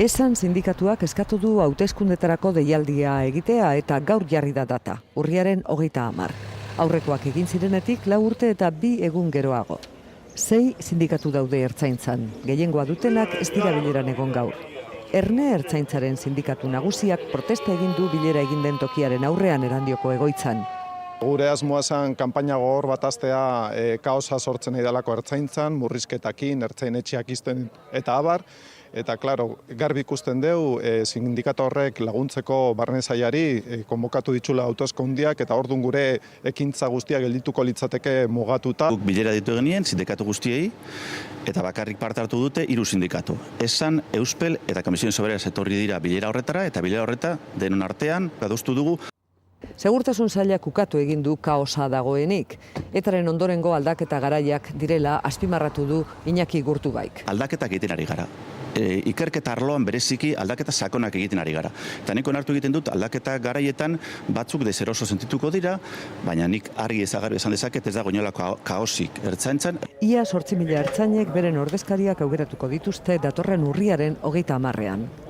Esan sindikatuak eskatu du hauteskundetarako deialdia egitea eta gaur jarri da data, urriaren 30. Aurrekoak egin zirenetik 4 urte eta 2 egun geroago. 6 sindikatu daude ertzaintzan, gehiengoa dutenak ez dira bileran egon gaur. Erne Ertzaintzaren sindikatu nagusiak protesta egin du bilera egin den tokiaren aurrean Erandioko egoitzan. Gure asmoa zen kanpaina gogor bat hastea kaosa sortzen nahi delako ertzaintzan, murrizketakin, ertzainetxeak izten eta abar. Eta, klaro, garbi ikusten dugu, sindikatu horrek laguntzeko barne sailari konbokatu ditxula hauteskundeak eta ordun gure ekintza guztiak geldituko litzateke mugatuta. Bilera ditu genien sindikatu guztiei eta bakarrik parte hartu dute 3 sindikatu. Esan, Euspel eta Komisioen Soberanaz etorri dira bilera horretara eta bilera horreta denon artean adostu dugu. Segurtasun sailak ukatu egin du kaosa dagoenik. Etaren ondorengo aldaketa garaiak direla azpimarratu du Iñaki Gurtubaik. Aldaketak egiten ari gara. Ikerketa arloan bereziki aldaketa sakonak egiten ari gara. Eta nik onartu egiten dut aldaketa garaietan batzuk deseroso sentituko dira, baina nik argi ezagarri esan dezaket ez dago inolako kaosik ertzaintzan. Ia 8.000 ertzainek beren ordezkariak aukeratuko dituzte datorren urriaren 30.